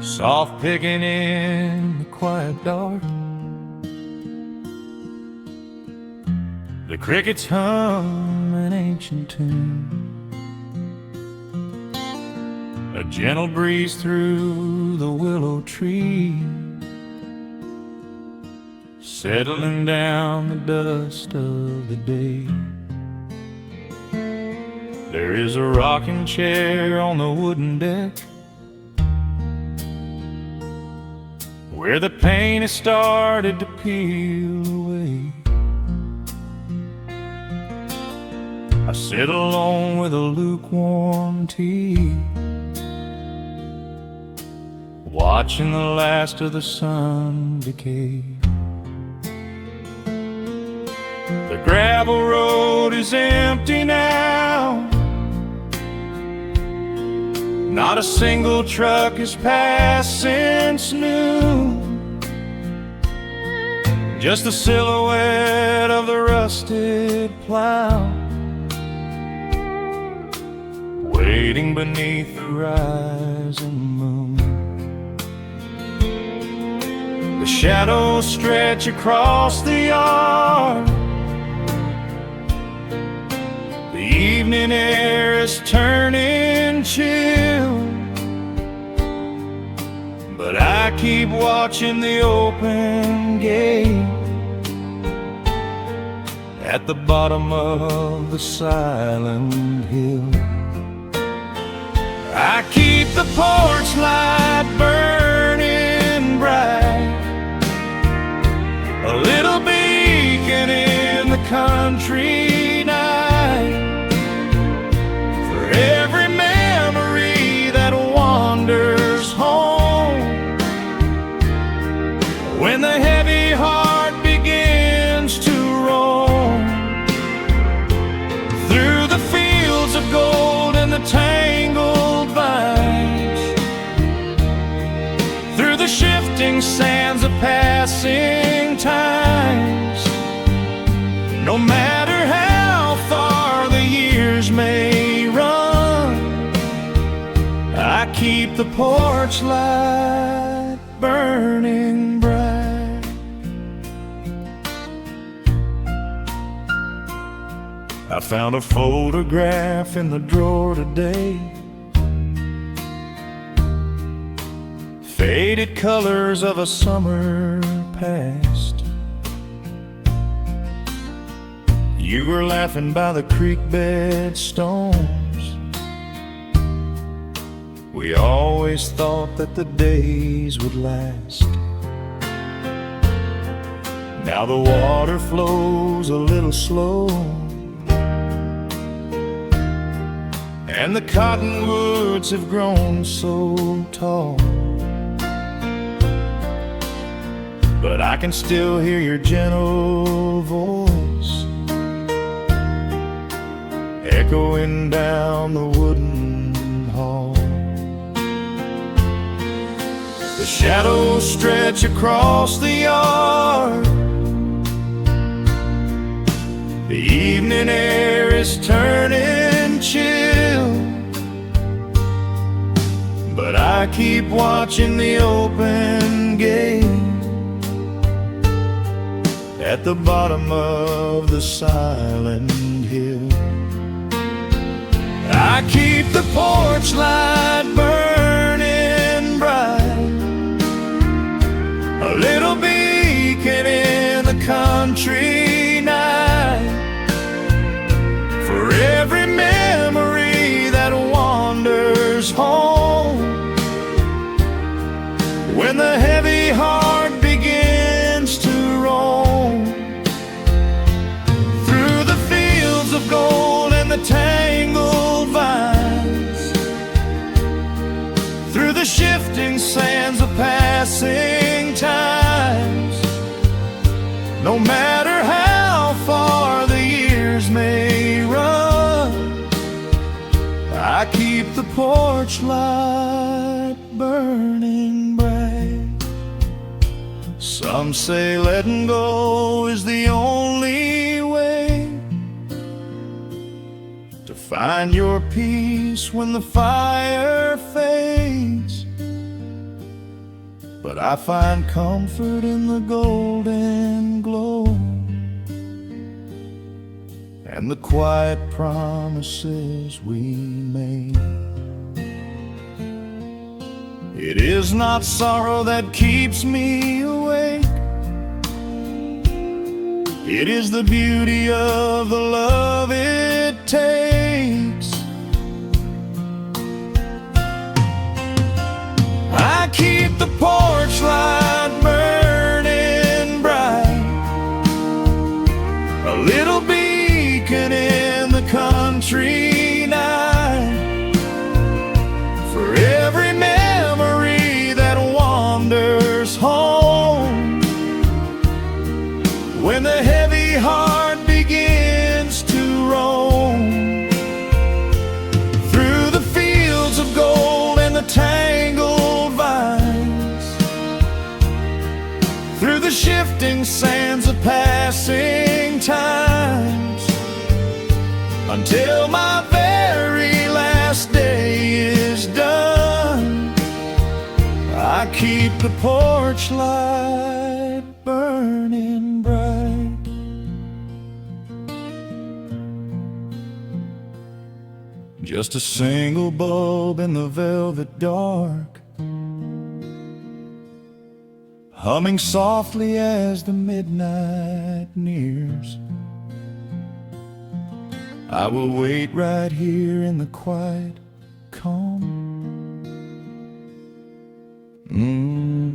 soft picking in the quiet dark. The crickets hum an ancient tune, a gentle breeze through the willow tree, settling down the dust of the day. There is a rocking chair on the wooden deck, where the paint has started to peel away. I sit alone with a lukewarm tea, watching the last of the sun decay. The gravel road is empty now, not a single truck has passed since noon, just the silhouette of the rusted plow, waiting beneath the rising moon. The shadows stretch across the yard, the evening air is turning chill, but I keep watching the open gate at the bottom of the silent hill. I keep the porch light burning bright, a little beacon in the country night, for every memory that wanders home, when the heavy heart begins to roam through the fields of gold and the tangled vines, through the shifting sands of passing times. No matter how far the years may run, I keep the porch light burning bright. I found a photograph in the drawer today, faded colors of a summer past. You were laughing by the creek bed stones. We always thought that the days would last. Now the water flows a little slow, and the cottonwoods have grown so tall, but I can still hear your gentle voice echoing down the wooden hall. The shadows stretch across the yard, the evening air is turning chill, but I keep watching the open gate at the bottom of the silent hill. I keep the porch light burning bright, a little beacon in the country night, for every memory that wanders home, when the heavy heart begins to roam through the fields of gold and the tangled vines, through the shifting sands of passing times. No matter how far the years may run, I keep the porch light burning bright. Some say letting go is the only way to find your peace when the fire fades. but I find comfort in the golden glow and the quiet promises we made. It is not sorrow that keeps me awake. It is the beauty of the love it takes. I keep the porch light burning bright, a little beacon in the country night, for every memory that wanders home. When the heavy heart begins to roam through the fields of gold and the tangled vines, through the shifting sands of passing times, until my very last day is done, I keep the porch light burning bright. Just a single bulb in the velvet dark, humming softly as the midnight nears. I will wait right here in the quiet calm.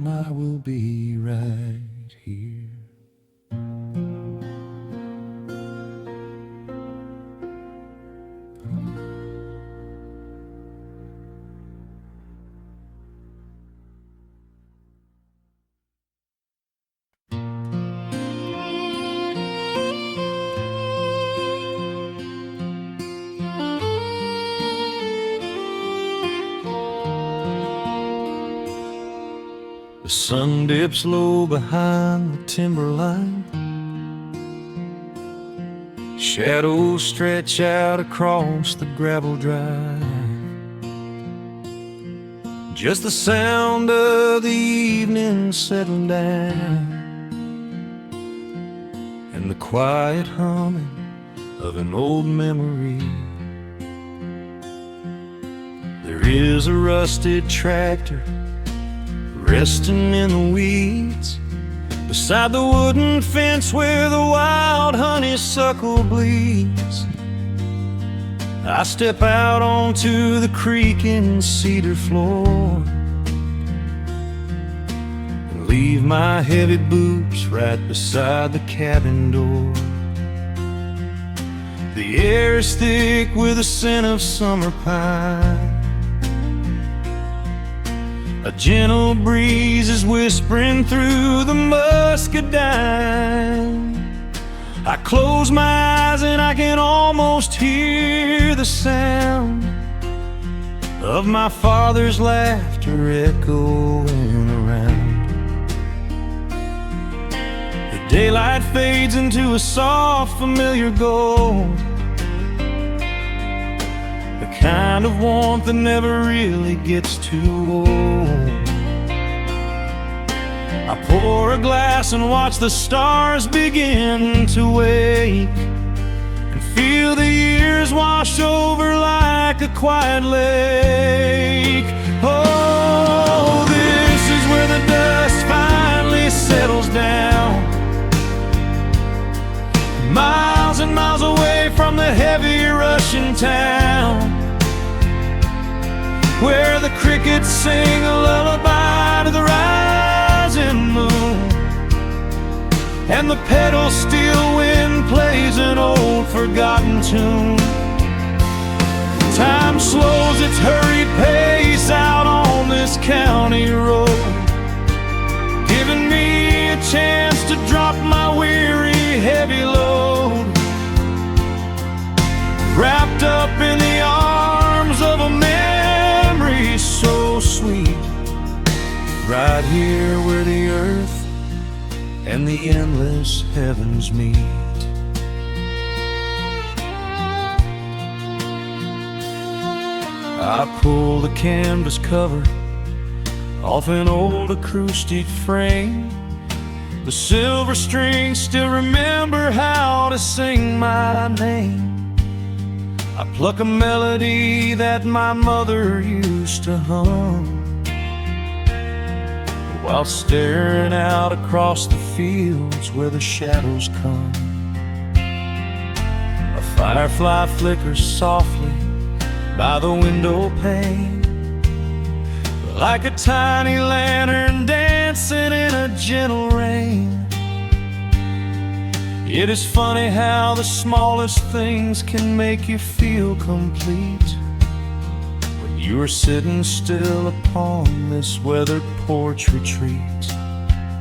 I will be right here. The sun dips low behind the timberline. Shadows stretch out across the gravel drive. Just the sound of the evening settling down, and the quiet humming of an old memory. There is a rusted tractor resting in the weeds beside the wooden fence where the wild honeysuckle bleeds. I step out onto the creaking cedar floor and leave my heavy boots right beside the cabin door. The air is thick with the scent of summer pine. A gentle breeze is whispering through the muscadine. I close my eyes and I can almost hear the sound of my father's laughter echoing around. The daylight fades into a soft, familiar gold, the kind of warmth that never really gets too old. I pour a glass and watch the stars begin to wake, and feel the years wash over like a quiet lake. Oh, this is where the dust finally settles down, miles and miles away from the heavy Russian town, where the crickets sing a lullaby to the rising moon, and the pedal steel wind plays an old forgotten tune. Time slows its hurried pace out on this county road, giving me a chance to drop my weary heavy load, wrapped up in the arms of a memory so sweet, right here where the earth and the endless heavens meet. I pull the canvas cover off an old acoustic frame. The silver strings still remember how to sing my name. I pluck a melody that my mother used to hum while staring out across the fields where the shadows come. A firefly flickers softly by the window pane, like a tiny lantern dancing in a gentle rain. It is funny how the smallest things can make you feel complete when you are sitting still upon this weathered porch retreat.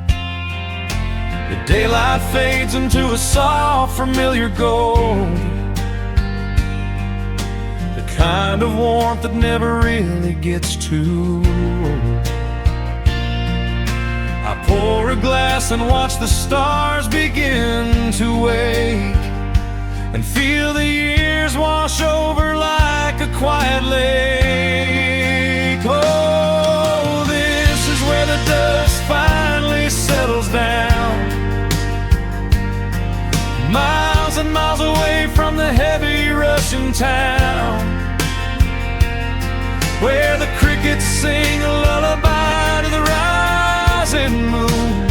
The daylight fades into a soft, familiar gold, the kind of warmth that never really gets too old. I pour a glass and watch the stars begin to wake, and feel the years wash over like a quiet lake. Oh, this is where the dust finally settles down, miles and miles away from the heavy Russian town, where the crickets sing a lullaby to the rising moon,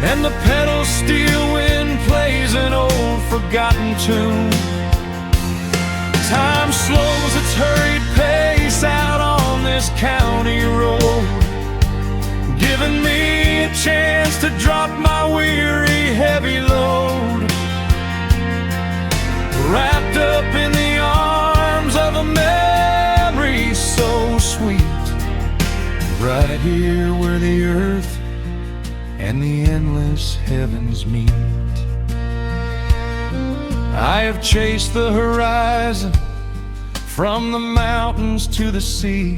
and the pedal steel wind plays an old forgotten tune. Time slows its hurried pace out on this county road, giving me a chance to drop my weary heavy load, wrapped up in the arms of a memory so sweet, right here where the earth and the endless heavens meet. I have chased the horizon from the mountains to the sea,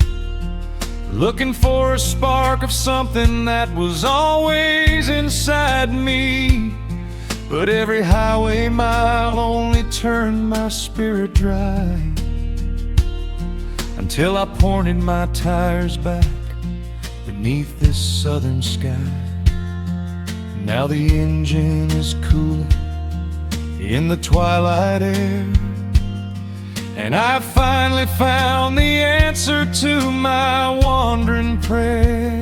looking for a spark of something that was always inside me. But every highway mile only turned my spirit dry, until I pointed my tires back beneath this southern sky. Now the engine is cooling in the twilight air, and I've finally found the answer to my wandering prayer.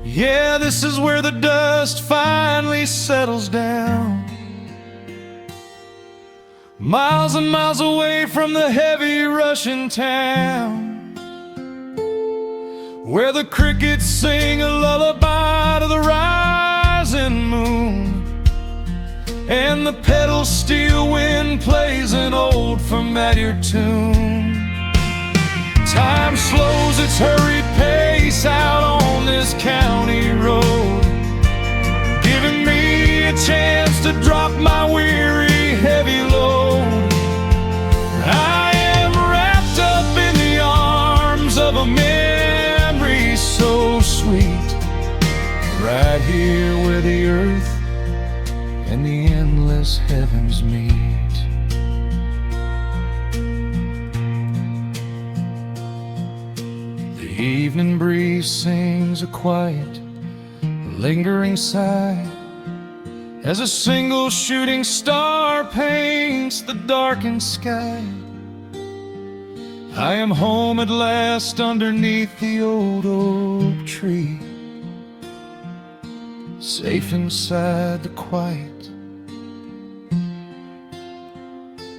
Yeah, this is where the dust finally settles down, miles and miles away from the heavy Russian town, where the crickets sing a lullaby to the rising moon, and the pedal steel wind plays an old familiar tune. Time slows its hurried pace out on this county road, giving me a chance to drop my weary heavy load. I am wrapped up in the arms of a memory so sweet, right here where the earth and the endless heavens meet. The evening breeze sings a quiet, lingering sigh, as a single shooting star paints the darkened sky. I am home at last underneath the old oak tree, safe inside the quiet,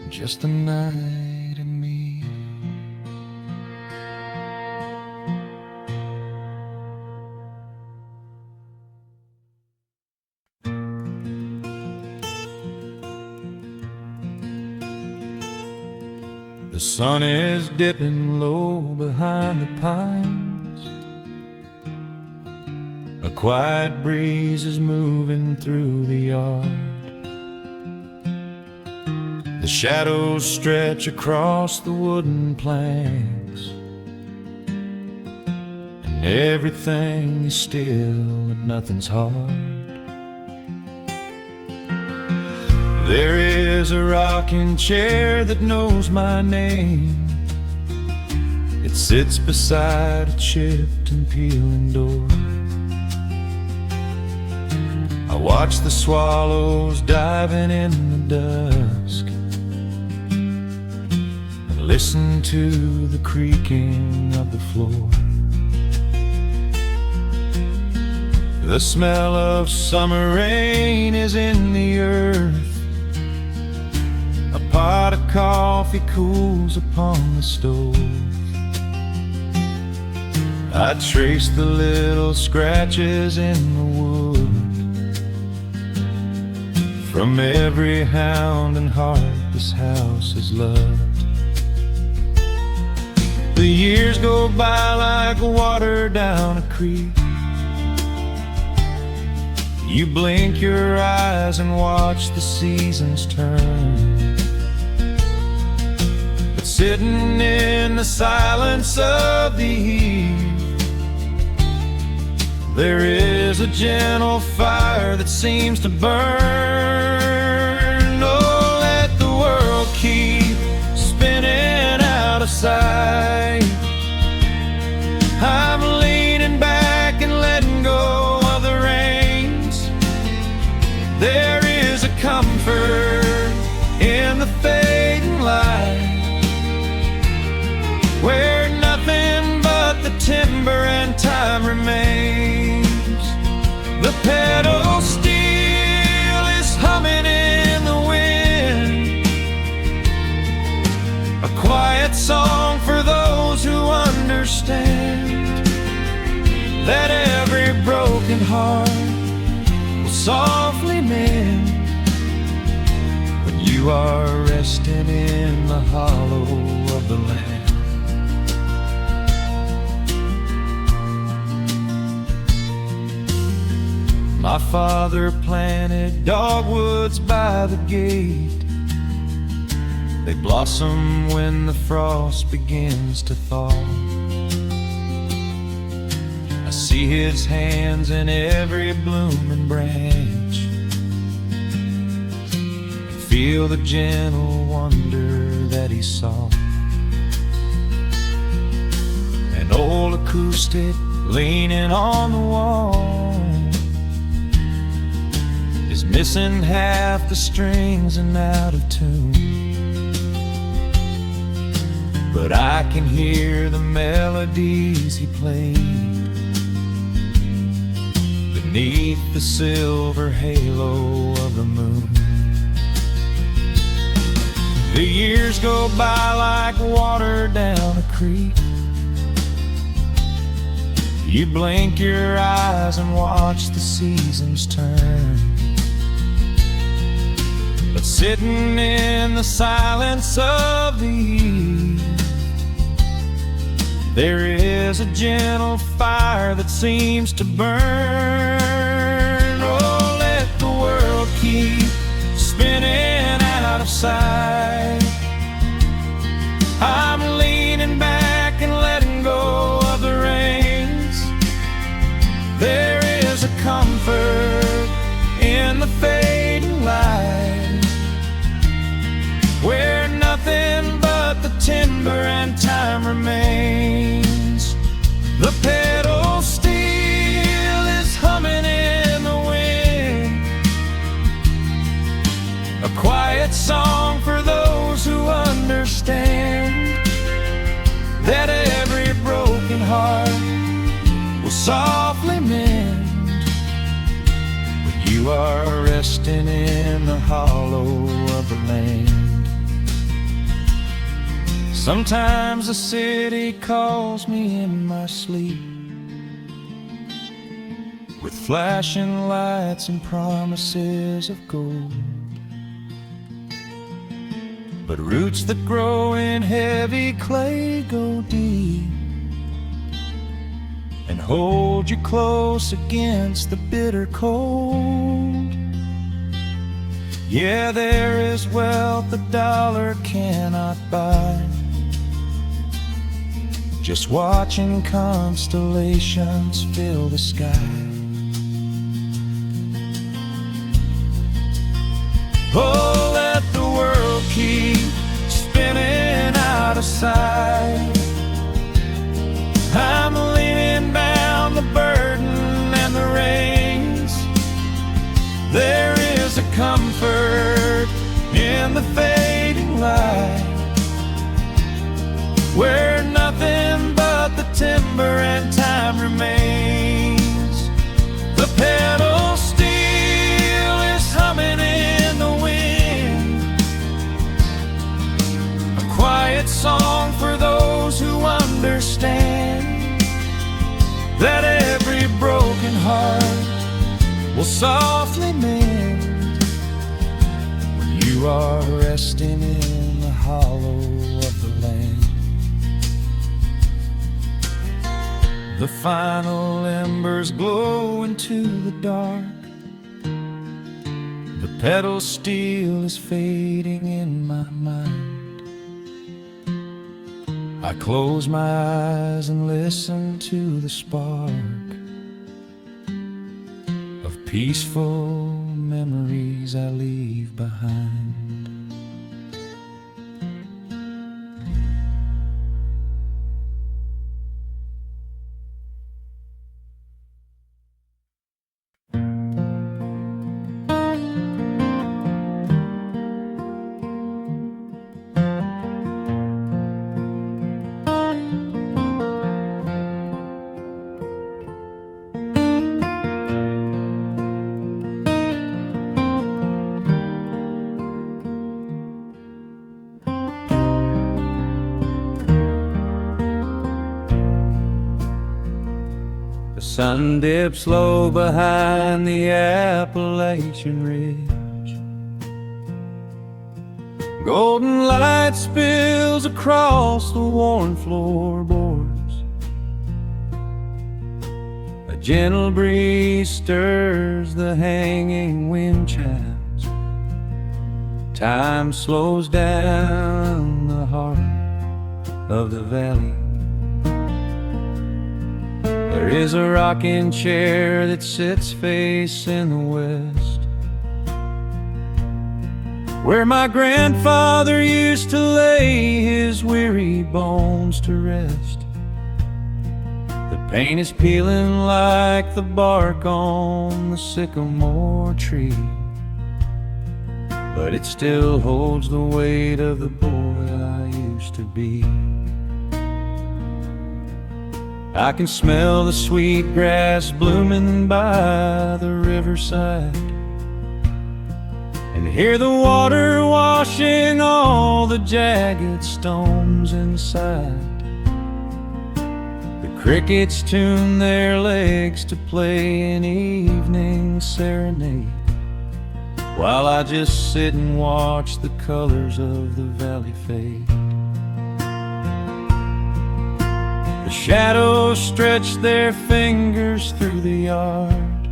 just the night and me. The sun is dipping low behind the pines, a quiet breeze is moving through the yard. The shadows stretch across the wooden planks, and everything is still and nothing's hard. There is a rocking chair that knows my name, that sits beside a chipped and peeling door. I watch the swallows diving in the dusk and listen to the creaking of the floor. The smell of summer rain is in the earth. A pot of coffee cools upon the stove. I trace the little scratches in the wood from every hound and heart this house has loved. The years go by like water down a creek. You blink your eyes and watch the seasons turn. But sitting in the silence of the eve, there is a gentle fire that seems to burn. Oh, let the world keep spinning out of sight. I'm leaning back and letting go of the reins. There is a comfort in the fading light, where nothing but the timber and time remains. The pedal steel is humming in the wind, a quiet song for those who understand that every broken heart will softly mend when you are resting in the hollow of the land. My father planted dogwoods by the gate. They blossom when the frost begins to thaw. I see his hands in every blooming branch, feel the gentle wonder that he saw. An old acoustic leaning on the wall is missing half the strings and out of tune, but I can hear the melodies he played beneath the silver halo of the moon. The years go by like water down a creek. You blink your eyes and watch the seasons turn. But sitting in the silence of the eve, there is a gentle fire that seems to burn. Oh, let the world keep spinning out of sight. I'm leaning back and letting go of the reins. There is a comfort in the fading light, where nothing but the timber and time remains. The pedal steel is humming in the wind, a quiet song for those who understand that every broken heart will softly mend when you are resting in the hollow of the land. Sometimes the city calls me in my sleep, with flashing lights and promises of gold. But roots that grow in heavy clay go deep and hold you close against the bitter cold. Yeah, there is wealth a dollar cannot buy, just watching constellations fill the sky. Oh, let the world keep spinning out of sight. There's a comfort in the fading light, where nothing but the timber and time remains. The pedal steel is humming in the wind, a quiet song for those who understand that every broken heart will softly mend when you are resting in the hollow of the land. The final embers glow into the dark. The pedal steel is fading in my mind. I close my eyes and listen to the spark of peaceful memories I leave behind. The sun dips low behind the Appalachian Ridge. Golden light spills across the worn floorboards. A gentle breeze stirs the hanging wind chimes. Time slows down the heart of the valley. There is a rocking chair that sits facing the west, where my grandfather used to lay his weary bones to rest. The paint is peeling like the bark on the sycamore tree, but it still holds the weight of the boy I used to be. I can smell the sweet grass blooming by the riverside, and hear the water washing all the jagged stones inside. The crickets tune their legs to play an evening serenade, while I just sit and watch the colors of the valley fade. The shadows stretch their fingers through the yard.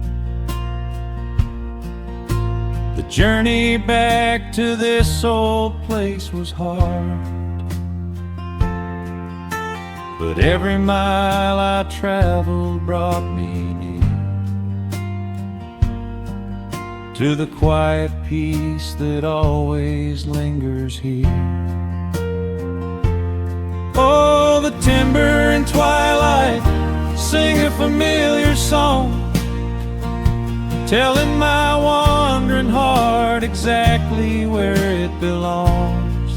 The journey back to this old place was hard, but every mile I traveled brought me near to the quiet peace that always lingers here. Oh, the timber and twilight sing a familiar song, telling my wandering heart exactly where it belongs.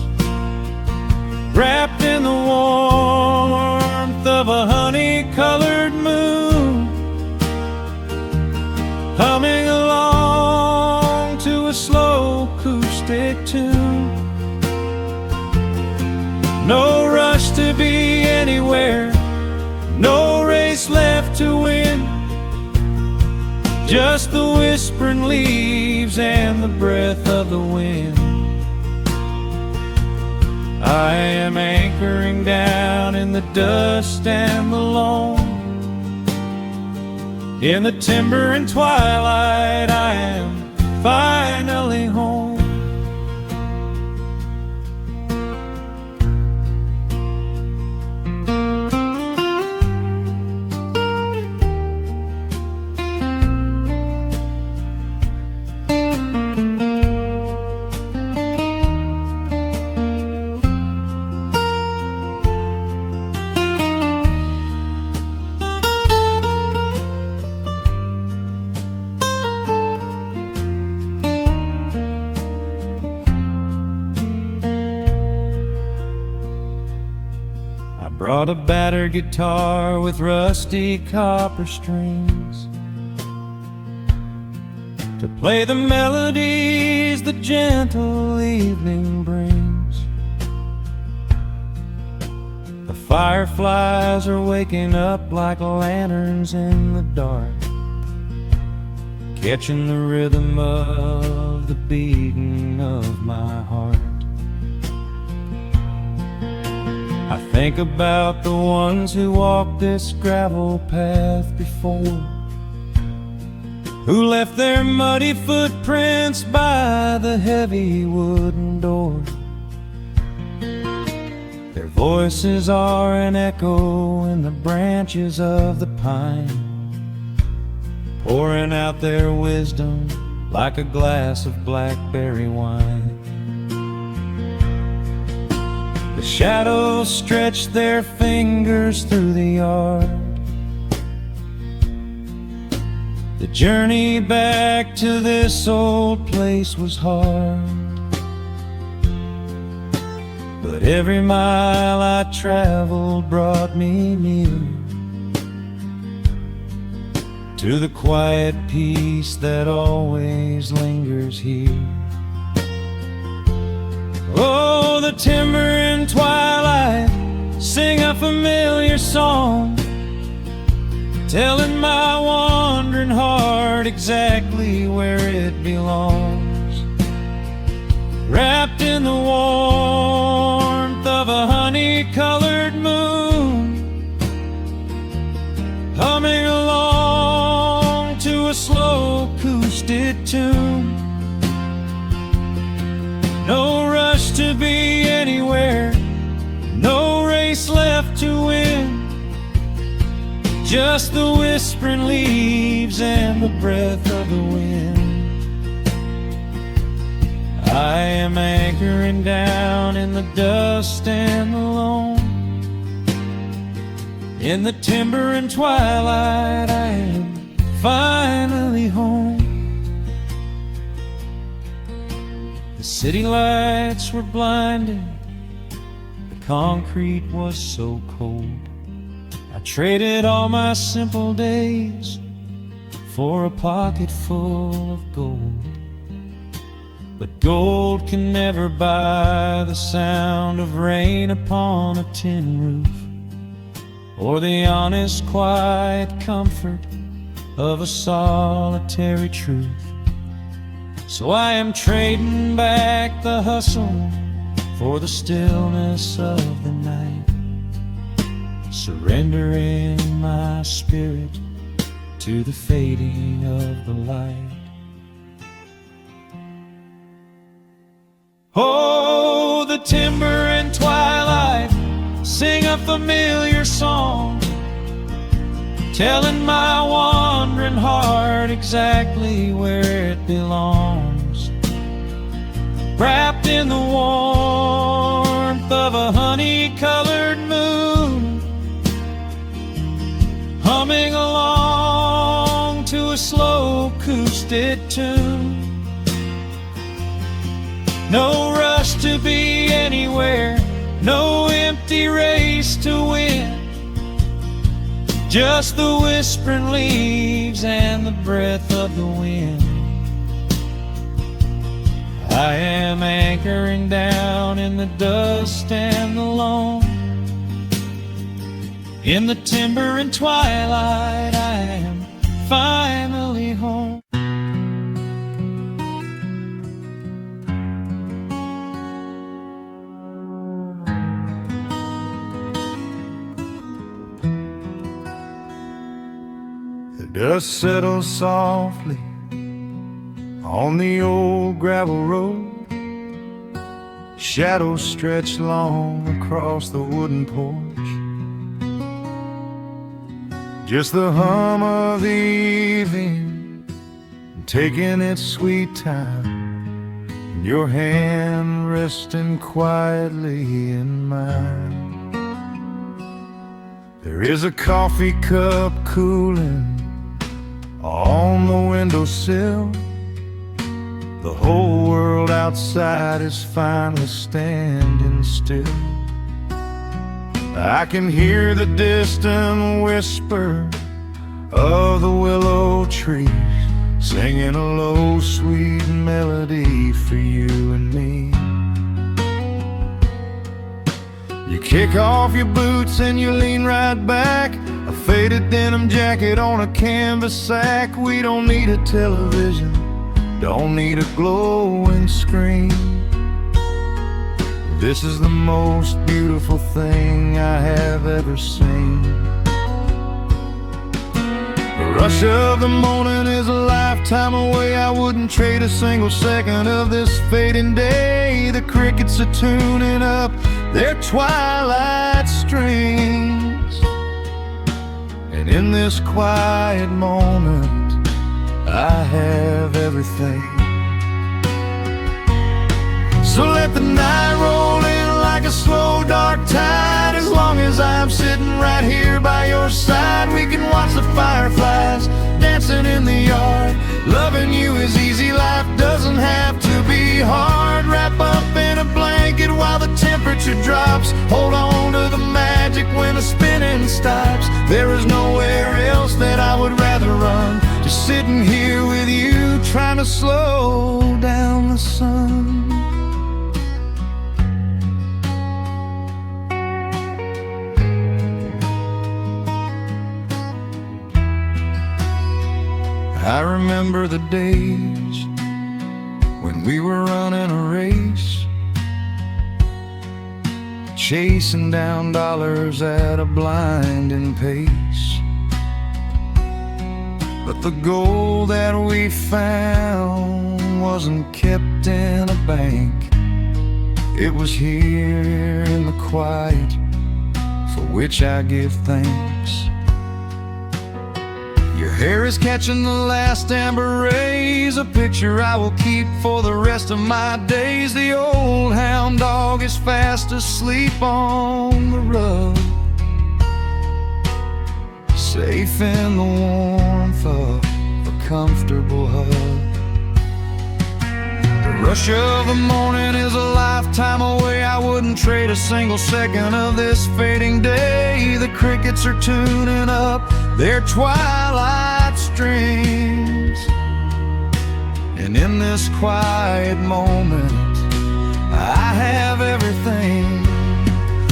Wrapped in the warmth of a honey-colored moon, humming along to a slow acoustic tune. No rush to be anywhere, no race left to win, just the whispering leaves and the breath of the wind. I am anchoring down in the dust and the loam. In the timber and twilight I am finally home. brought a battered guitar with rusty copper strings to play the melodies the gentle evening brings. The fireflies are waking up like lanterns in the dark, catching the rhythm of the beating of my heart. I think about the ones who walked this gravel path before, who left their muddy footprints by the heavy wooden door. Their voices are an echo in the branches of the pine, pouring out their wisdom like a glass of blackberry wine. The shadows stretch their fingers through the yard. The journey back to this old place was hard, but every mile I traveled brought me near to the quiet peace that always lingers here. Oh, the timber and twilight sing a familiar song, telling my wandering heart exactly where it belongs. Wrapped in the warmth of a honey-colored moon, humming along to a slow acoustic tune. No rush to be anywhere, no race left to win, just the whispering leaves and the breath of the wind. I am anchoring down in the dust and the loam. In the timber and twilight I am finally home. The city lights were blinding, the concrete was so cold. I traded all my simple days for a pocket full of gold. But gold can never buy the sound of rain upon a tin roof, or the honest, quiet comfort of a solitary truth. So I am trading back the hustle for the stillness of the night, surrendering my spirit to the fading of the light. Oh, the timber and twilight sing a familiar song, telling my wandering heart exactly where it belongs. Wrapped in the warmth of a honey-colored moon, humming along to a slow acoustic tune. No rush to be anywhere, no empty race to win, just the whispering leaves and the breath of the wind. I am anchoring down in the dust and the loam. In the timber and twilight I am finally home. The dust settles softly on the old gravel road. Shadows stretch long across the wooden porch. Just the hum of the evening taking its sweet time, and your hand resting quietly in mine. There is a coffee cup cooling on the windowsill. The whole world outside is finally standing still. I can hear the distant whisper of the willow trees, singing a low, sweet melody for you and me. You kick off your boots and you lean right back, a faded denim jacket on a canvas sack. We don't need a television, don't need a glowing screen. This is the most beautiful thing I have ever seen. The rush of the morning is a lifetime away. I wouldn't trade a single second of this fading day. The crickets are tuning up their twilight strings, and in this quiet moment I have everything. So let the night roll in like a slow dark tide. As long as I'm sitting right here by your side, we can watch the fireflies dancing in the yard. Loving you is easy, life doesn't have to be hard. Wrap up in a blanket while the temperature drops. Hold on to the magic when the spinning stops. There is nowhere else that I would rather run, just sitting here with you, trying to slow down the sun. I remember the days when we were running a race, chasing down dollars at a blinding pace. But the gold that we found wasn't kept in a bank. It was here in the quiet, for which I give thanks. Your hair is catching the last amber rays, a picture I will keep for the rest of my days. The old hound dog is fast asleep on the rug, safe in the warmth of a comfortable hug. The rush of the morning is a lifetime away. I wouldn't trade a single second of this fading day. The crickets are tuning up their twilight strings, and in this quiet moment I have everything.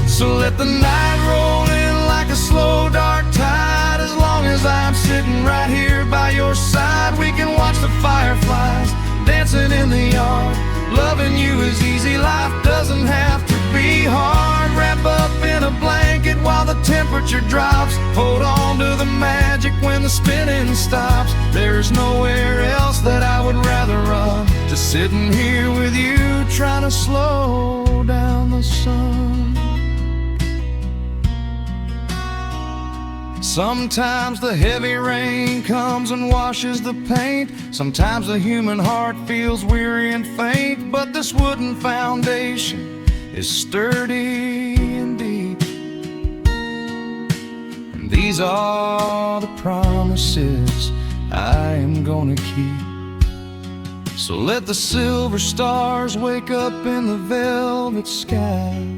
So let the night roll in like a slow dark tide. As long as I'm sitting right here by your side, we can watch the fireflies dancing in the yard. Loving you is easy, life doesn't have to be hard. Wrap up in a blanket while the temperature drops. Hold on to the magic when the spinning stops. There's nowhere else that I would rather run, just sitting here with you, trying to slow down the sun. Sometimes the heavy rain comes and washes the paint. Sometimes the human heart feels weary and faint. But this wooden foundation is sturdy and deep, and these are the promises I am gonna keep. So let the silver stars wake up in the velvet sky.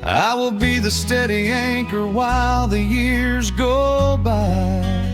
I will be the steady anchor while the years go by.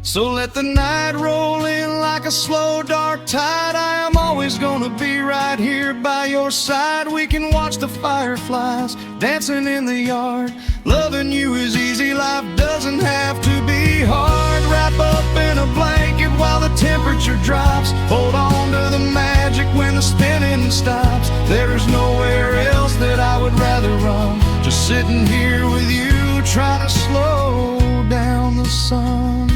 So let the night roll in like a slow dark tide. I am always gonna be right here by your side. We can watch the fireflies dancing in the yard. Loving you is easy, life doesn't have to be hard. Wrap up in a blanket while the temperature drops. Hold on to the magic when the spinning stops. There's nowhere else that I would rather run, just sitting here with you, trying to slow down the sun.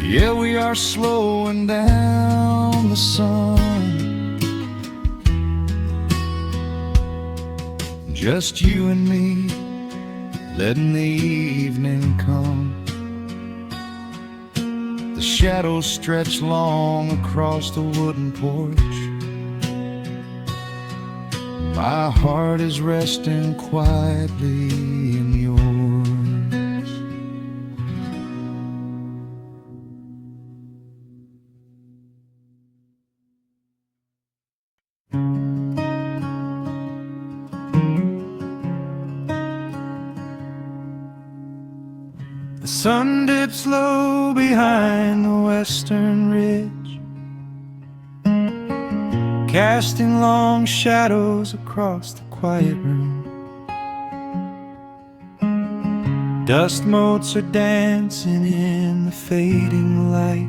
Yeah, we are slowing down the sun. Just you and me, letting the evening come. The shadows stretch long across the wooden porch. My heart is resting quietly in yours. sun dips low behind the western ridge, casting long shadows across the quiet room. Dust motes are dancing in the fading light.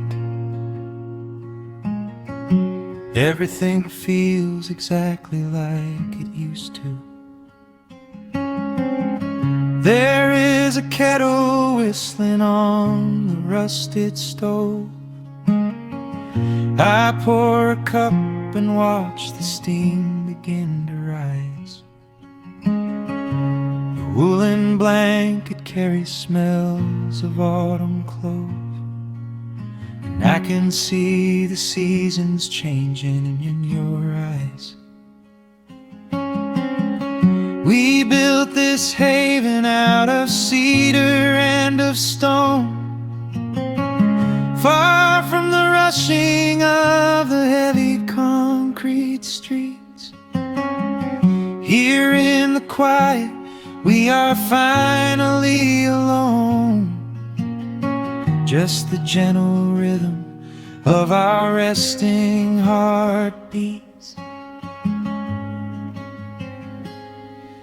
Everything feels exactly like it used to. There is a kettle whistling on the rusted stove. I pour a cup and watch the steam begin to rise. The woolen blanket carries smells of autumn clove, and I can see the seasons changing in your eyes. We built this haven out of cedar and of stone, far from the rushing of the heavy concrete streets. Here in the quiet, we are finally alone. Just the gentle rhythm of our resting heartbeats.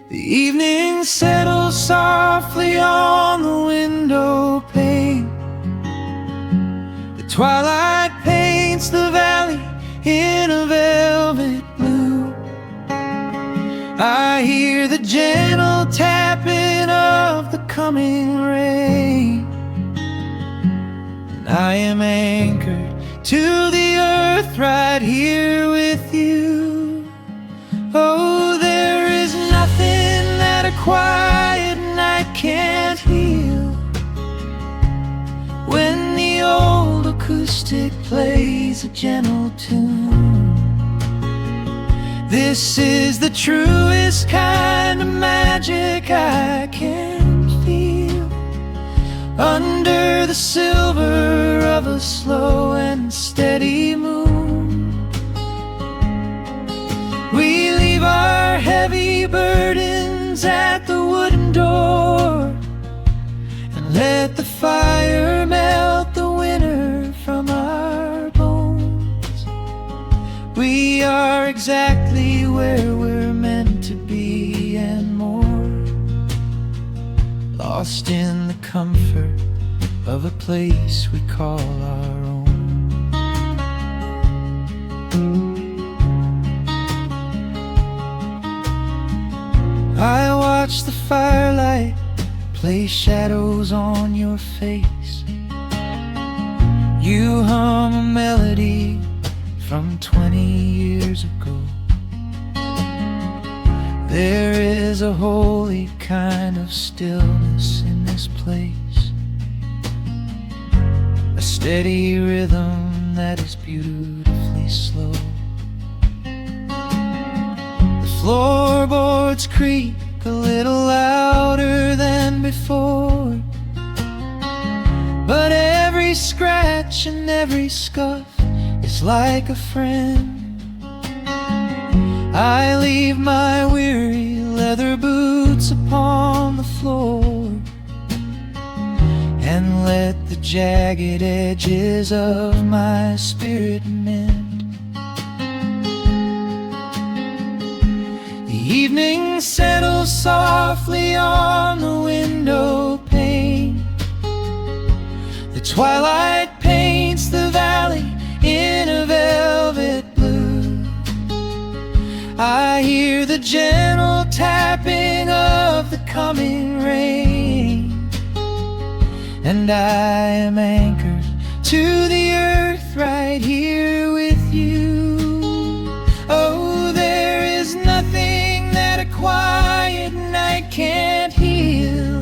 The evening settles softly on the window pane. The twilight paints the valley in a velvet blue. I hear the gentle tapping of the coming rain, and I am anchored to the earth right here with you. Oh, there is nothing that a quiet night can't heal, when the old acoustic plays a gentle tune. This is the truest kind of magic I can feel, under the silver of a slow and steady moon. We leave our heavy burdens at the wooden door, and let the fire melt the winter from our bones. We are exactly where we're meant to be and more, lost in the comfort of a place we call our own. I watch the firelight play shadows on your face. You hum a melody from 20 years ago. There is a holy kind of stillness in this place, a steady rhythm that is beautifully slow. The floorboards creak a little louder than before, but every scratch and every scuff is like a friend. I leave my weary leather boots upon the floor, and let the jagged edges of my spirit mend. The evening settles softly on the window pane. The twilight paints the valley in a velvet blue. I hear the gentle tapping of the coming rain, and I am anchored to the earth right here with you. Oh, there is nothing that a quiet night can't heal,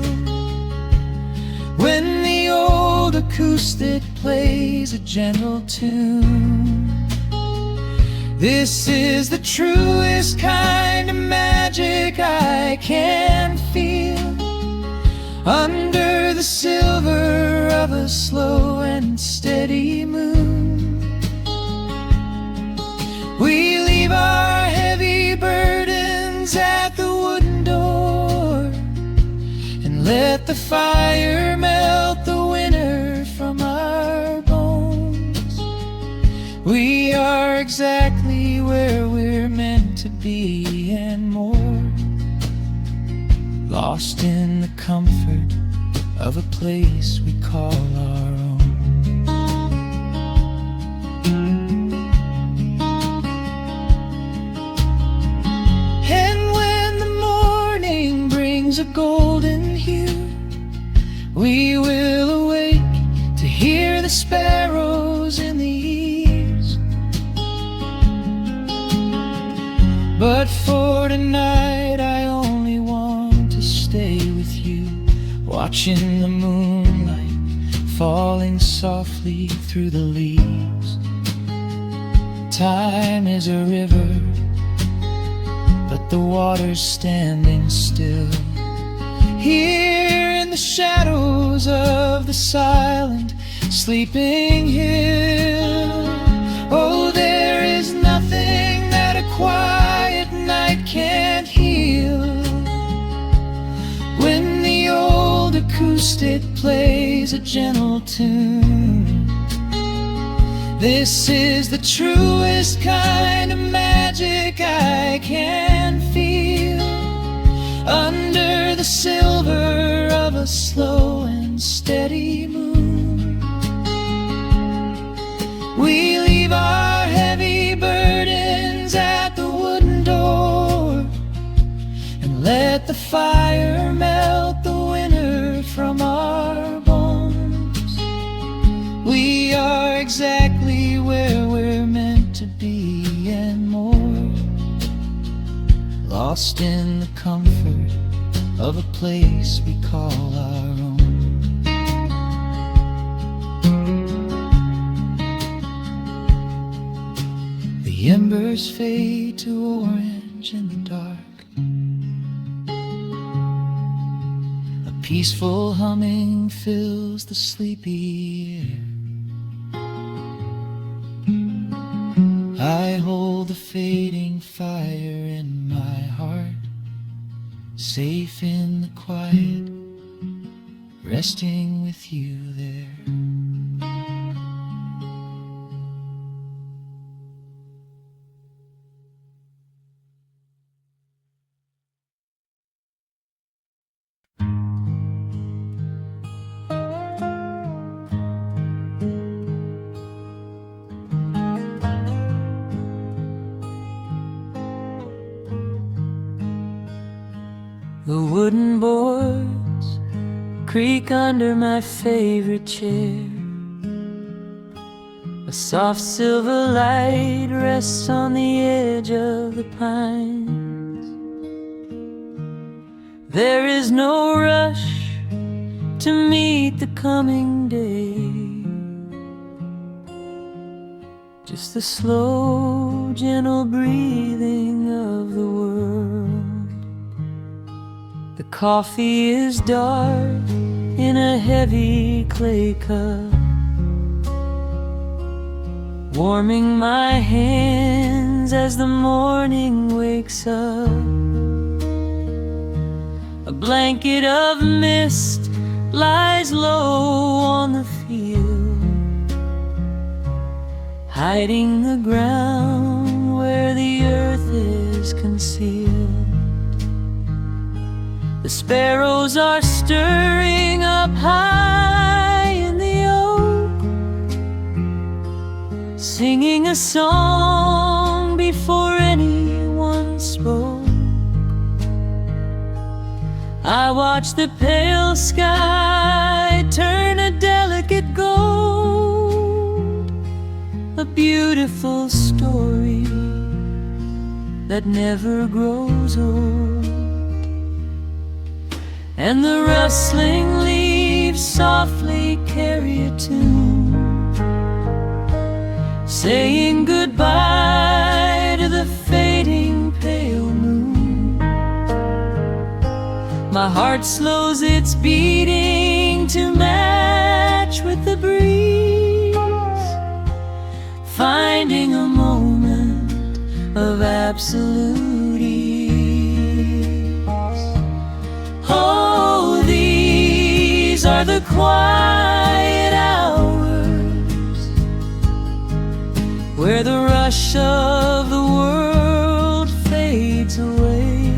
when the old acoustic plays a gentle tune. This is the truest kind of magic I can feel, under the silver of a slow and steady moon. We leave our heavy burdens at the wooden door, and let the fire melt the We are exactly where we're meant to be and more, lost in the comfort of a place we call our own. And when the morning brings a golden hue, we will awake to hear the sparrows in the eaves. But for tonight I only want to stay with you, watching the moonlight falling softly through the leaves. Time is a river, but the water's standing still. Here in the shadows of the silent, sleeping hill. Oh, there is nothing that a quiet night can't heal. When the old acoustic plays a gentle tune, this is the truest kind of magic I can feel. Under the silver of a slow and steady moon, we leave our heavy burdens at the wooden door, and let the fire melt the winter from our bones. We are exactly where we're meant to be and more, lost in the comfort of a place we call our own. The embers fade to orange in the dark. A peaceful humming fills the sleepy air. I hold the fading fire in my heart, safe in the quiet, resting with you there. The wooden boards creak under my favorite chair. A soft silver light rests on the edge of the pines. There is no rush to meet the coming day, just the slow, gentle breathing of the world. The coffee is dark in a heavy clay cup, warming my hands as the morning wakes up. A blanket of mist lies low on the field, hiding the ground where the earth is concealed. The sparrows are stirring up high in the oak, singing a song before anyone spoke. I watch the pale sky turn a delicate gold, a beautiful story that never grows old. And the rustling leaves softly carry a tune, saying goodbye to the fading pale moon. My heart slows its beating to match with the breeze, finding a moment of absolute ease. Oh, these are the quiet hours where the rush of the world fades away,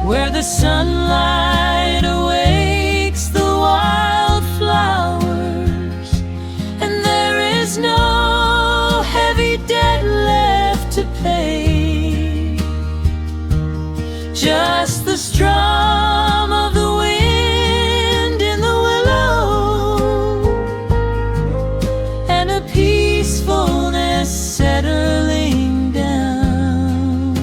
where the sunlight awakes the wildflowers, and there is no heavy debt left to pay, just the strum of the wind in the willow, and a peacefulness settling down,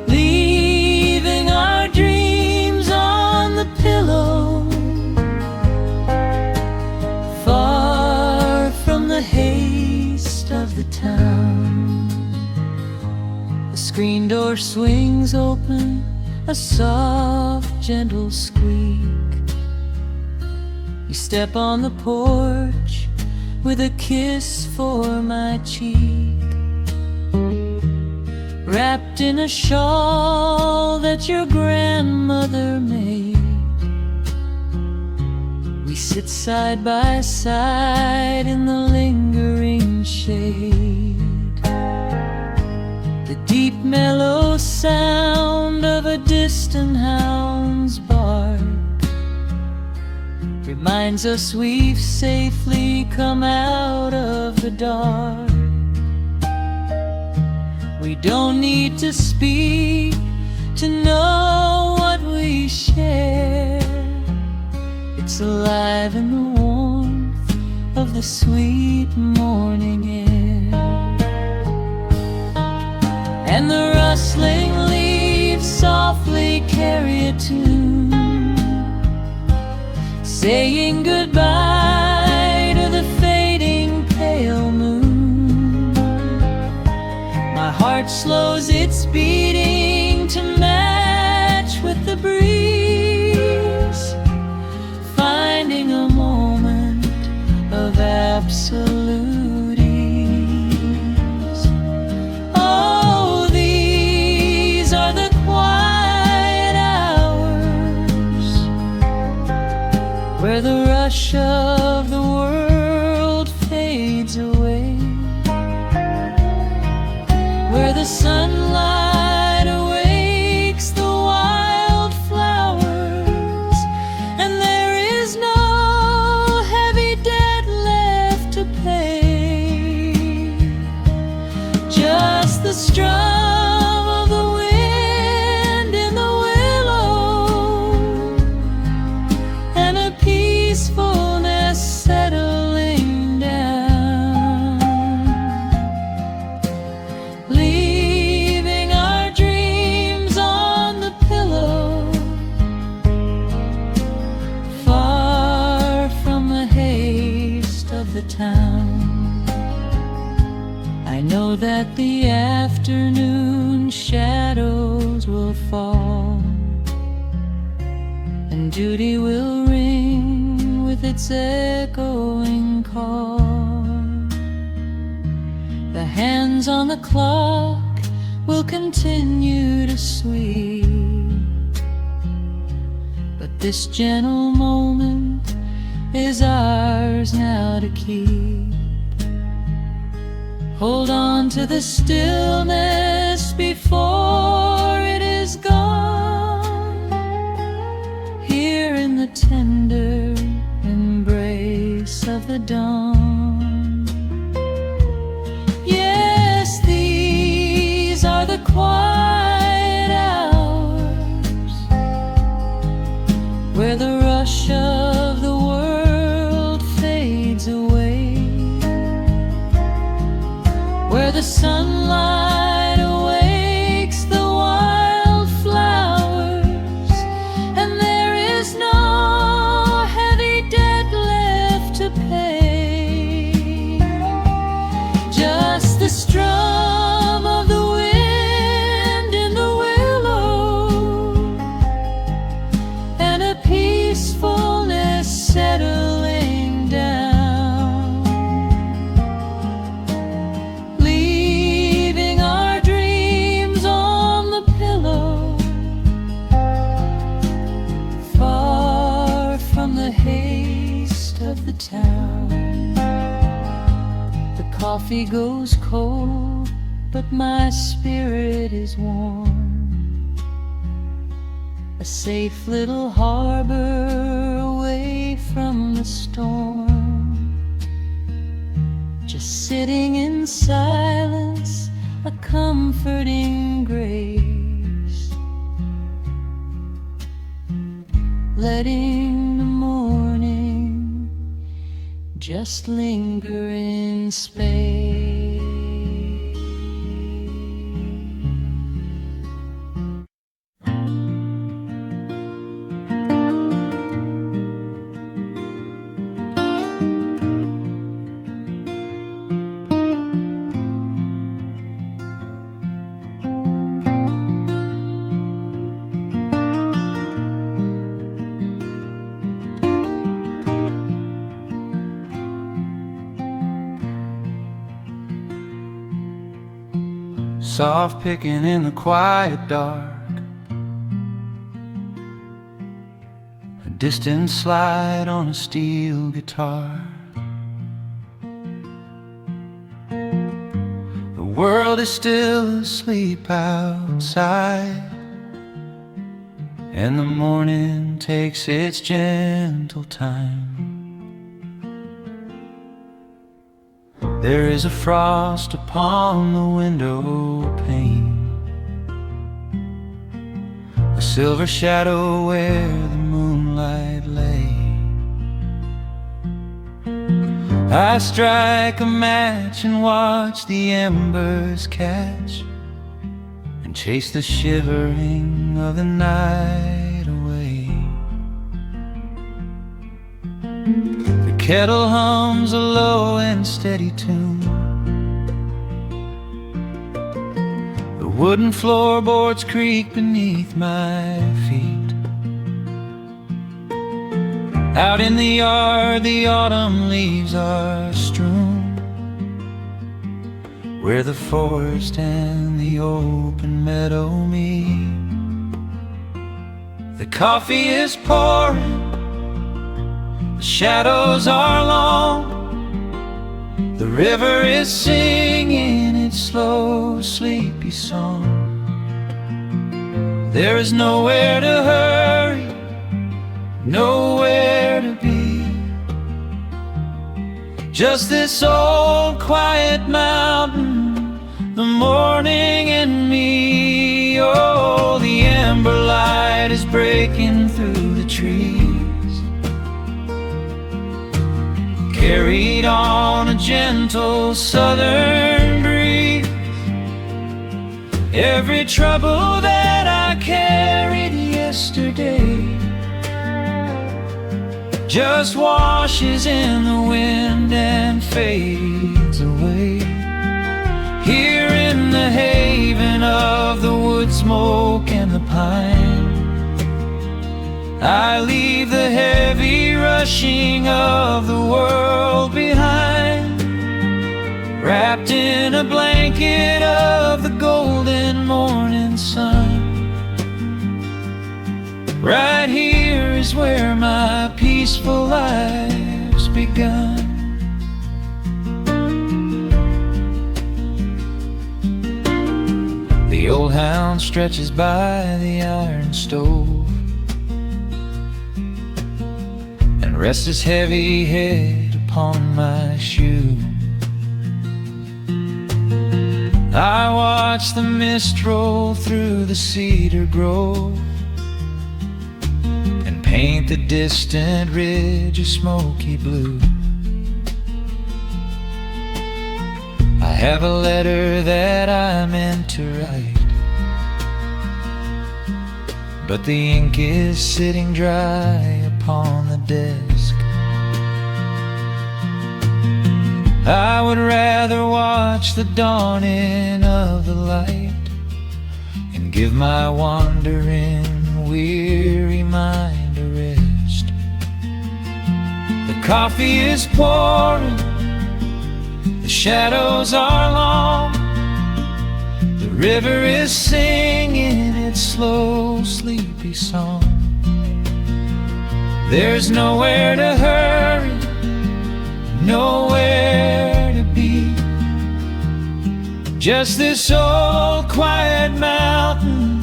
leaving our dreams on the pillow, far from the haste of the town. The screen door swings open, a soft, gentle squeak. You step on the porch with a kiss for my cheek, wrapped in a shawl that your grandmother made. We sit side by side in the lingering shade. The deep mellow sound of a distant hound's bark reminds us we've safely come out of the dark. We don't need to speak to know what we share. It's alive in the warmth of the sweet morning air, and the rustling leaves softly carry a tune, saying goodbye to the fading pale moon. My heart slows its beating to match with the breeze, finding a moment of absolute ease. Oh, these are the quiet hours, where the rush of the world fades away, where the sunlight awakes the wildflowers, and there is no heavy debt left to pay, just the strum of the wind in the willow, and a peacefulness settling down, leaving our dreams on the pillow, far from the haste of the town. I know that the afternoon shadows will fall, and duty will ring with its echoing call. The hands on the clock will continue to sweep, but this gentle moment is ours now to keep. Hold on to the stillness before it is gone, here in the tender embrace of the dawn. Yes, these are the quiet hours, where the rush of the world fades away, where the sunlight awakes the wildflowers, and there is no heavy debt left to pay, just the strum of the wind in the willow, and a peacefulness settling down, leaving our dreams on the pillow, far from the haste of the town. coffee goes cold, but my spirit is warm. A safe little harbor away from the storm. Just sitting in silence, a comforting grace, letting the morning just linger in space. Soft picking in the quiet dark, a distant slide on a steel guitar. The world is still asleep outside, and the morning takes its gentle time. There is a frost upon the window pane, a silver shadow where the moonlight lay. I strike a match and watch the embers catch, and chase the shivering of the night away. The kettle hums a low and steady tune, the wooden floorboards creak beneath my feet. Out in the yard, the autumn leaves are strewn, where the forest and the open meadow meet. The coffee is pouring, the shadows are long, the river is singing its slow, sleepy song. There is nowhere to hurry, nowhere to be, just this old quiet mountain, the morning and me. Oh, the amber light is breaking through the trees, carried on a gentle southern breeze. Every trouble that I carried yesterday just washes in the wind and fades away. Here in the haven of the wood smoke and the pine, I leave the heavy rushing of the world behind, wrapped in a blanket of the golden morning sun. Right here is where my peaceful life's begun. The old hound stretches by the iron stove and rests his heavy head upon my shoe. I watch the mist roll through the cedar grove and paint the distant ridge a smoky blue. I have a letter that I meant to write, but the ink is sitting dry upon the desk. I would rather watch the dawning of the light and give my wandering, weary mind a rest. The coffee is pouring, the shadows are long, the river is singing its slow, sleepy song. There's nowhere to hurry, nowhere to be, Just this old quiet mountain,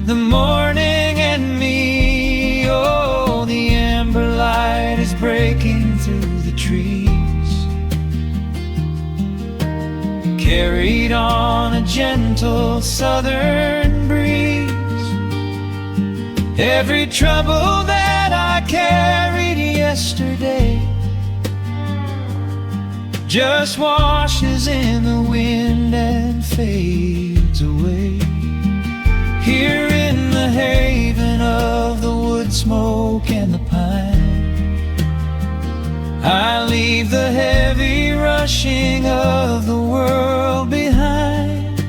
the morning and me. Oh, the amber light is breaking through the trees, carried on a gentle southern breeze. Every trouble that I carried yesterday just washes in the wind and fades away. Here in the haven of the wood smoke and the pine, I leave the heavy rushing of the world behind,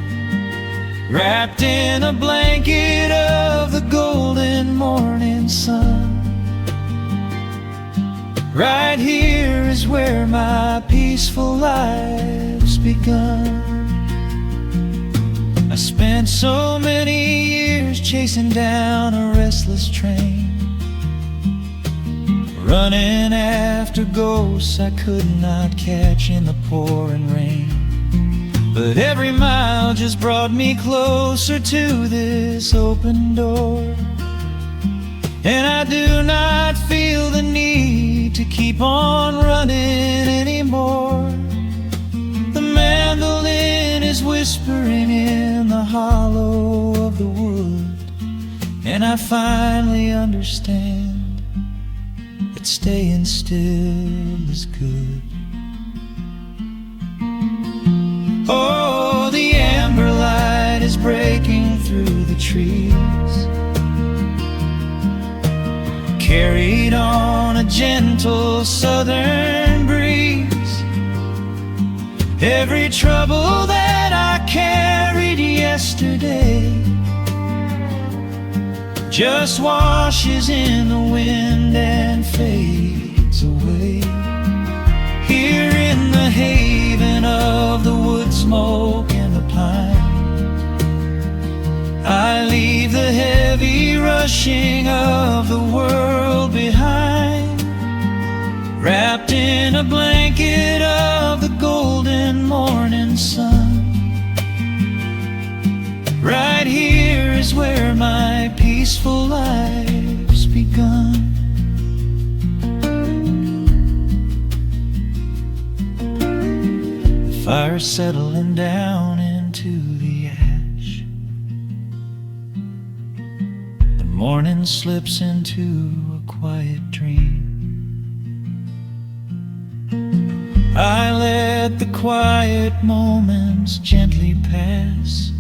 wrapped in a blanket of the golden morning sun. Right here is where my peaceful life's begun. I spent so many years chasing down a restless train, running after ghosts I could not catch in the pouring rain. But every mile just brought me closer to this open door, and I do not feel the need to keep on running anymore. The mandolin is whispering in the hollow of the wood, and I finally understand that staying still is good. Oh, the amber light is breaking through the trees, carried on a gentle southern breeze. Every trouble that I carried yesterday just washes in the wind and fades away. Here in the haven of the wood smoke and the pine, I leave the heavy rushing of the world behind, wrapped in a blanket of the golden morning sun. Right here is where my peaceful life's begun. The fire's settling down into the ash, the morning slips into a quiet dream. I let the quiet moments gently pass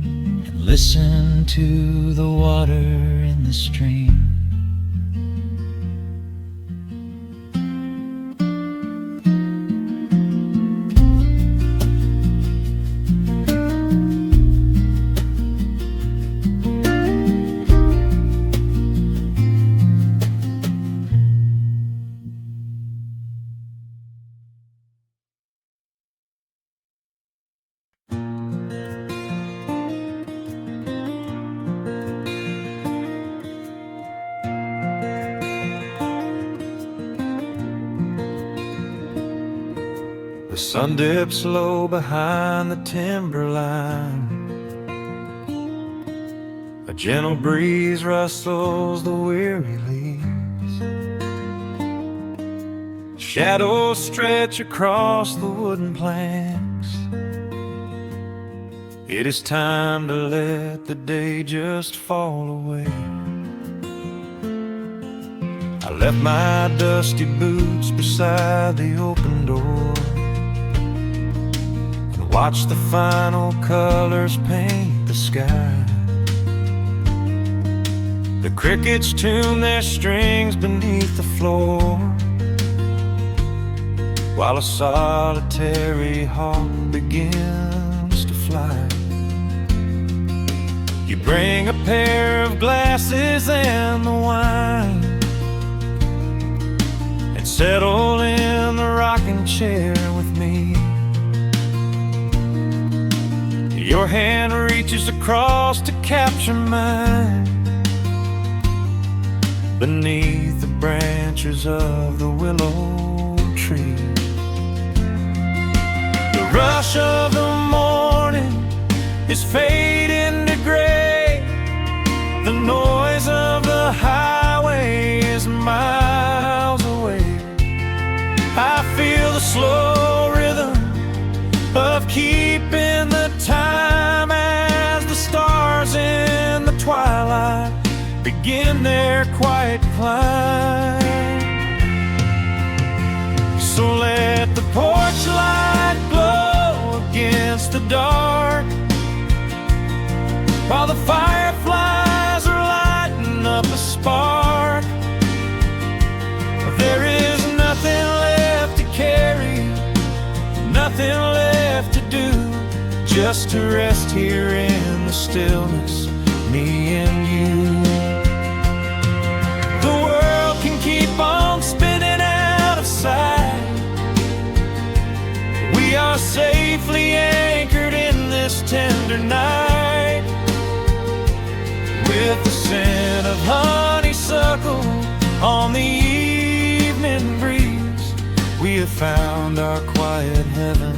and listen to the water in the stream. The sun dips low behind the timberline, a gentle breeze rustles the weary leaves, shadows stretch across the wooden planks. It is time to let the day just fall away. I left my dusty boots beside the open door, watch the final colors paint the sky. The crickets tune their strings beneath the floor, while a solitary hawk begins to fly. You bring a pair of glasses and the wine, and settle in the rocking chair with me. Your hand reaches across to capture mine, beneath the branches of the willow tree. The rush of the morning is fading to gray. The noise of the highway is miles away. I feel the slow rhythm of keeping the time as the stars in the twilight begin their quiet climb. So let the porch light glow against the dark, while the fireflies are lighting up a spark. There is nothing left to carry, nothing left to do, just to rest here in the stillness, me and you. The world can keep on spinning out of sight. We are safely anchored in this tender night. With the scent of honeysuckle on the evening breeze, we have found our quiet heaven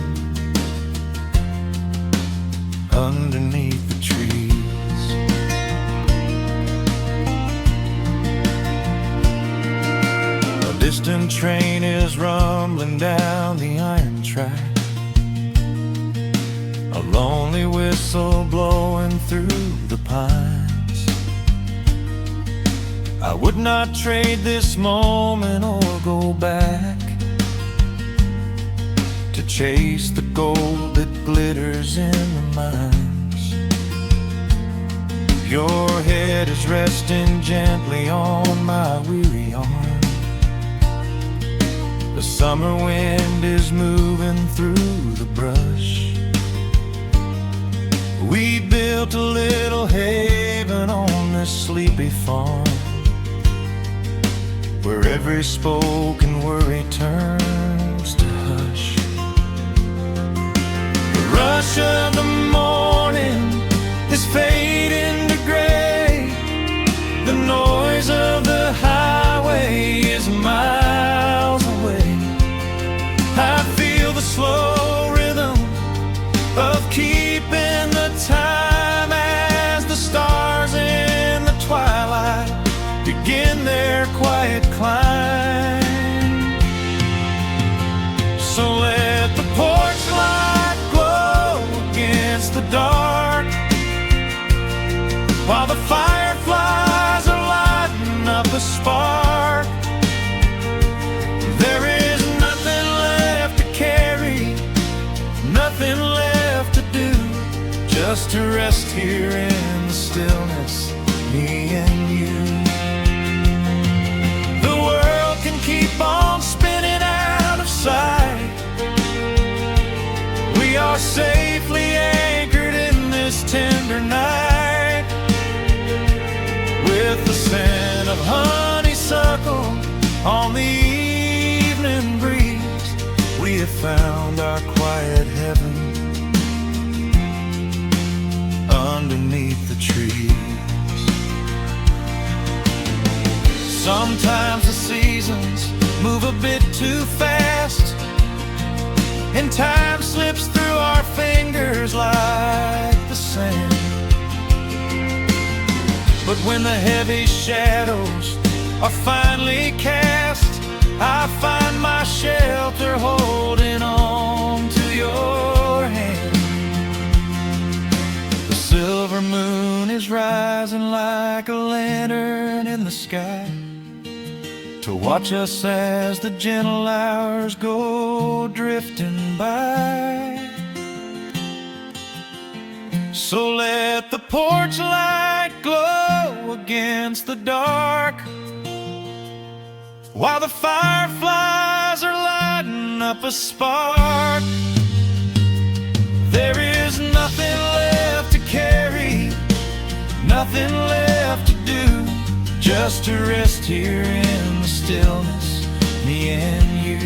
underneath the trees. A distant train is rumbling down the iron track, a lonely whistle blowing through the pines. I would not trade this moment or go back to chase the gold that glitters in the mines. Your head is resting gently on my weary arm. The summer wind is moving through the brush. We built a little haven on this sleepy farm, where every spoken worry turns to hush. The rush of the morning is fading to gray. The noise of the highway is miles away. I feel the slow rhythm of keeping the time as the stars in the twilight begin their quiet climb. So let the porch light glow against the dark, while the fireflies are lighting up a spark. There is nothing left to carry, nothing left to do, just to rest here in the stillness, me and you. The world can keep on spinning out of sight. We are safely anchored in this tender night. With the scent of honeysuckle on the evening breeze, we have found our quiet heaven underneath the trees. Sometimes the seasons move a bit too fast, and time slips through our fingers like the sand. But when the heavy shadows are finally cast, I find my shelter holding on to your hand. The silver moon is rising like a lantern in the sky to watch us as the gentle hours go drifting by. So let the porch light glow against the dark, while the fireflies are lighting up a spark. There is nothing left to carry, nothing left to do, just to rest here in the stillness, me and you.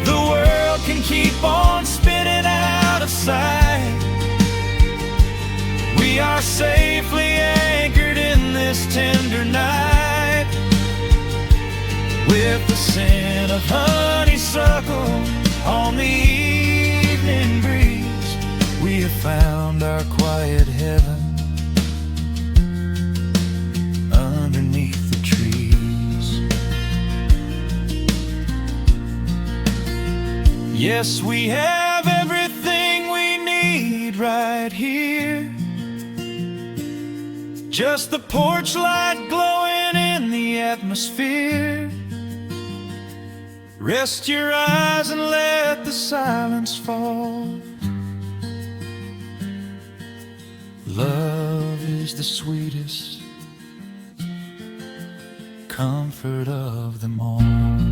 The world can keep on spinning out of sight. We are safely anchored in this tender night. With the scent of honeysuckle on the evening breeze, we have found our quiet heaven underneath the trees. Yes, we have everything we need right here. Just the porch light glowing in the atmosphere. Rest your eyes and let the silence fall. Love is the sweetest comfort of them all.